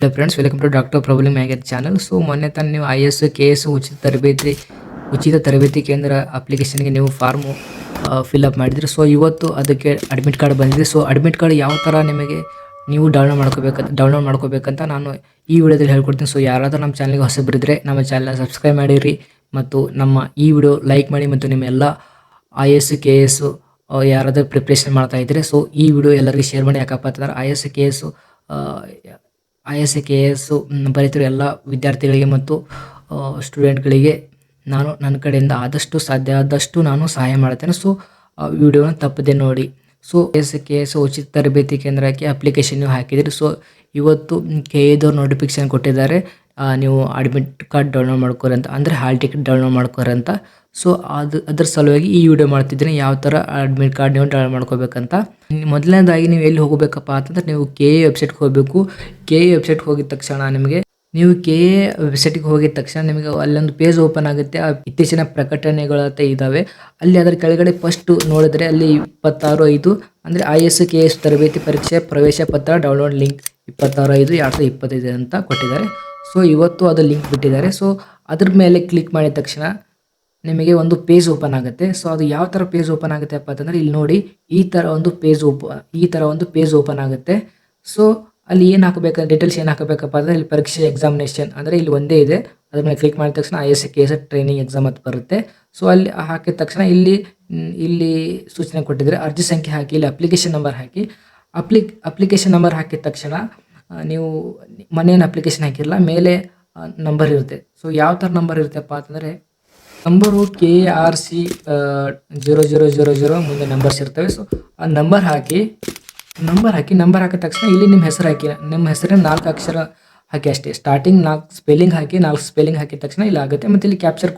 Hello friends, welcome to doctor problem ಮ್ಯಾಗರ್ channel. So ಮೊನ್ನೆ ತಾನು ನೀವು IAS KS ಉಚಿತ ತರಬೇತಿ ಕೇಂದ್ರ ಅಪ್ಲಿಕೇಶನ್ಗೆ ನೀವು ಫಾರ್ಮು ಫಿಲ್ಅಪ್ ಮಾಡಿದ್ರಿ. ಸೊ ಇವತ್ತು ಅದಕ್ಕೆ ಅಡ್ಮಿಟ್ ಕಾರ್ಡ್ ಬಂದಿದೆ. ಸೊ ಅಡ್ಮಿಟ್ ಕಾರ್ಡ್ ಯಾವ ಥರ ನಿಮಗೆ ನೀವು ಡೌನ್ಲೋಡ್ ಮಾಡ್ಕೋಬೇಕಂತ ನಾನು ಈ ವಿಡಿಯೋದಲ್ಲಿ ಹೇಳ್ಕೊಡ್ತೀನಿ. ಸೊ ಯಾರಾದರೂ ನಮ್ಮ ಚಾನಲ್ಗೆ ಹೊಸಬರಿದ್ದರೆ ನಮ್ಮ ಚಾನಲ್ನ ಸಬ್ಸ್ಕ್ರೈಬ್ ಮಾಡಿರಿ ಮತ್ತು ನಮ್ಮ ಈ ವಿಡಿಯೋ ಲೈಕ್ ಮಾಡಿ ಮತ್ತು ನಿಮ್ಮೆಲ್ಲ IAS KS ಯಾರಾದರೂ ಪ್ರಿಪ್ರೇಷನ್ ಮಾಡ್ತಾ ಇದ್ದರೆ ಸೊ ಈ ವಿಡಿಯೋ ಎಲ್ಲರಿಗೂ ಶೇರ್ ಮಾಡಿ. ಯಾಕಪ್ಪ ಅಂತಂದ್ರೆ IAS KS ಬರೀತಿರೋ ಎಲ್ಲ ವಿದ್ಯಾರ್ಥಿಗಳಿಗೆ ಮತ್ತು ಸ್ಟೂಡೆಂಟ್ಗಳಿಗೆ ನಾನು ನನ್ನ ಕಡೆಯಿಂದ ಸಾಧ್ಯ ಆದಷ್ಟು ನಾನು ಸಹಾಯ ಮಾಡ್ತೇನೆ. ಸೊ ವಿಡಿಯೋನ ತಪ್ಪದೆ ನೋಡಿ. ಸೊ IAS KS ಉಚಿತ ತರಬೇತಿ ಕೇಂದ್ರಕ್ಕೆ ಅಪ್ಲಿಕೇಶನ್ ನೀವು ಹಾಕಿದಿರಿ. ಸೊ ಇವತ್ತು KA ನೋಟಿಫಿಕೇಶನ್ ಕೊಟ್ಟಿದ್ದಾರೆ, ನೀವು ಅಡ್ಮಿಟ್ ಕಾರ್ಡ್ ಡೌನ್ಲೋಡ್ ಮಾಡ್ಕೋರಿ ಅಂತ, ಅಂದರೆ ಹಾಲ್ ಟಿಕೆಟ್ ಡೌನ್ಲೋಡ್ ಮಾಡ್ಕೋರಿ ಅಂತ. ಸೊ ಅದ್ರ ಸಲುವಾಗಿ ಈ ವಿಡಿಯೋ ಮಾಡ್ತಿದ್ದೀನಿ, ಯಾವ ಥರ ಅಡ್ಮಿಟ್ ಕಾರ್ಡ್ ನೀವು ಡೌನ್ಲೋಡ್ ಮಾಡ್ಕೋಬೇಕಂತ. ಮೊದಲನೇದಾಗಿ ನೀವು ಎಲ್ಲಿ ಹೋಗಬೇಕಪ್ಪ ಅಂತಂದ್ರೆ ನೀವು KA ವೆಬ್ಸೈಟ್ಗೆ ಹೋಗಬೇಕು. KA ವೆಬ್ಸೈಟ್ಗೆ ಹೋಗಿದ ತಕ್ಷಣ ನೀವು KA ವೆಬ್ಸೈಟ್ಗೆ ಹೋಗಿದ ತಕ್ಷಣ ನಿಮಗೆ ಅಲ್ಲೊಂದು ಪೇಜ್ ಓಪನ್ ಆಗುತ್ತೆ. ಇತ್ತೀಚಿನ ಪ್ರಕಟಣೆಗಳು ಅಂತ ಇದ್ದಾವೆ. ಅಲ್ಲಿ ಅದರ ಕೆಳಗಡೆ ಫಸ್ಟ್ ನೋಡಿದ್ರೆ ಅಲ್ಲಿ 26/5 ಅಂದರೆ IAS KS ತರಬೇತಿ ಪರೀಕ್ಷೆ ಪ್ರವೇಶ ಪತ್ರ ಡೌನ್ಲೋಡ್ ಲಿಂಕ್ 26/5/2025 ಅಂತ ಕೊಟ್ಟಿದ್ದಾರೆ. ಸೊ ಇವತ್ತು ಅದು ಲಿಂಕ್ ಬಿಟ್ಟಿದ್ದಾರೆ. ಸೊ ಅದ್ರ ಮೇಲೆ ಕ್ಲಿಕ್ ಮಾಡಿದ ತಕ್ಷಣ ನಿಮಗೆ ಒಂದು ಪೇಜ್ ಓಪನ್ ಆಗುತ್ತೆ. ಸೊ ಅದು ಯಾವ ಥರ ಪೇಜ್ ಓಪನ್ ಆಗುತ್ತೆ ಅಪ್ಪ ಅಂತಂದರೆ ಇಲ್ಲಿ ನೋಡಿ, ಈ ಥರ ಒಂದು ಪೇಜ್ ಓಪನ್ ಆಗುತ್ತೆ. ಸೊ ಅಲ್ಲಿ ಏನು ಹಾಕಬೇಕು, ಡೀಟೇಲ್ಸ್ ಏನು ಹಾಕಬೇಕಪ್ಪ ಅಂದರೆ ಇಲ್ಲಿ ಪರೀಕ್ಷೆ ಎಕ್ಸಾಮಿನೇಷನ್ ಅಂದರೆ ಇಲ್ಲಿ ಒಂದೇ ಇದೆ. ಅದ್ರ ಮೇಲೆ ಕ್ಲಿಕ್ ಮಾಡಿದ ತಕ್ಷಣ IAS KS ಟ್ರೈನಿಂಗ್ ಎಕ್ಸಾಮ್ ಅಂತ ಬರುತ್ತೆ. ಸೊ ಅಲ್ಲಿ ಹಾಕಿದ ತಕ್ಷಣ ಇಲ್ಲಿ ಸೂಚನೆ ಕೊಟ್ಟಿದ್ದಾರೆ, ಅರ್ಜಿ ಸಂಖ್ಯೆ ಹಾಕಿ, ಇಲ್ಲಿ ಅಪ್ಲಿಕೇಶನ್ ನಂಬರ್ ಹಾಕಿ. ಅಪ್ಲಿಕೇಶನ್ ನಂಬರ್ ಹಾಕಿದ ತಕ್ಷಣ ನೀವು ಮನೇನು ಅಪ್ಲಿಕೇಶನ್ ಹಾಕಿರಲ್ಲ, ಮೇಲೆ ನಂಬರ್ ಇರುತ್ತೆ. ಸೊ ಯಾವ ಥರ ನಂಬರ್ ಇರುತ್ತಪ್ಪ ಅಂತಂದರೆ ನಂಬರು KRC 0000 ಮುಂದೆ ನಂಬರ್ಸ್ ಇರ್ತವೆ. ಸೊ ಆ ನಂಬರ್ ಹಾಕಿದ ತಕ್ಷಣ ಇಲ್ಲಿ ನಿಮ್ಮ ಹೆಸರು ಹಾಕಿ, ನಿಮ್ಮ ಹೆಸರಿನ 4 ಅಕ್ಷರ ಹಾಕಿ ಅಷ್ಟೇ. ಸ್ಟಾರ್ಟಿಂಗ್ 4 ಸ್ಪೆಲ್ಲಿಂಗ್ ಹಾಕಿದ ತಕ್ಷಣ ಇಲ್ಲಿ ಆಗುತ್ತೆ. ಮತ್ತು ಇಲ್ಲಿ ಕ್ಯಾಪ್ಚರ್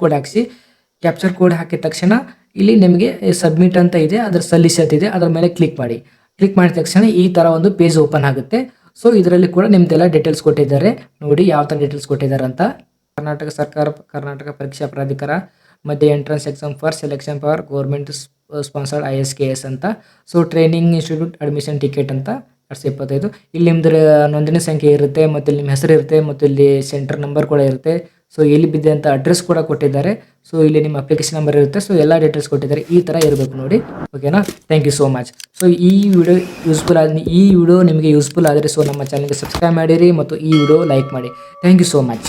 ಕೋಡ್ ಹಾಕಿದ ತಕ್ಷಣ ಇಲ್ಲಿ ನಿಮಗೆ ಸಬ್ಮಿಟ್ ಅಂತ ಇದೆ, ಅದರ ಸಲ್ಲಿಸಿ ಅಂತ ಇದೆ, ಅದರ ಮೇಲೆ ಕ್ಲಿಕ್ ಮಾಡಿದ ತಕ್ಷಣ ಈ ಥರ ಒಂದು ಪೇಜ್ ಓಪನ್ ಆಗುತ್ತೆ. ಸೊ ಇದರಲ್ಲಿ ಕೂಡ ನಿಮ್ದೆಲ್ಲ ಡೀಟೇಲ್ಸ್ ಕೊಟ್ಟಿದ್ದಾರೆ, ನೋಡಿ ಯಾವ ಥರ ಡೀಟೇಲ್ಸ್ ಕೊಟ್ಟಿದ್ದಾರೆ ಅಂತ. ಕರ್ನಾಟಕ ಸರ್ಕಾರ, ಕರ್ನಾಟಕ ಪರೀಕ್ಷಾ ಪ್ರಾಧಿಕಾರ ಮಧ್ಯ entrance exam for selection for government sponsored IAS KS ಅಂತ. So training institute admission ticket ಅಂತ 2025. ಇಲ್ಲಿ ನಿಮ್ದು ನೋಂದಣಿ ಸಂಖ್ಯೆ ಇರುತ್ತೆ, ಮತ್ತು ಇಲ್ಲಿ ನಿಮ್ಮ ಹೆಸರು ಇರುತ್ತೆ, ಮತ್ತು ಇಲ್ಲಿ ಸೆಂಟರ್ ನಂಬರ್ ಕೂಡ ಇರುತ್ತೆ. ಸೊ ಎಲ್ಲಿ ಬಿದ್ದೆ ಅಂತ ಅಡ್ರೆಸ್ ಕೂಡ ಕೊಟ್ಟಿದ್ದಾರೆ. ಸೊ ಇಲ್ಲಿ ನಿಮ್ಮ ಅಪ್ಲಿಕೇಶನ್ ನಂಬರ್ ಇರುತ್ತೆ. ಸೊ ಎಲ್ಲ ಡೀಟೇಲ್ಸ್ ಕೊಟ್ಟಿದ್ದಾರೆ, ಈ ಥರ ಇರಬೇಕು ನೋಡಿ. ಓಕೆನಾ, thank you so much. So ಈ ವಿಡಿಯೋ ನಿಮಗೆ ಯೂಸ್ಫುಲ್ ಆದರೆ ಸೊ ನಮ್ಮ ಚಾನಲ್ಗೆ ಸಬ್ಸ್ಕ್ರೈಬ್ ಮಾಡಿರಿ ಮತ್ತು ಈ ವಿಡಿಯೋ ಲೈಕ್ ಮಾಡಿ. Thank you so much.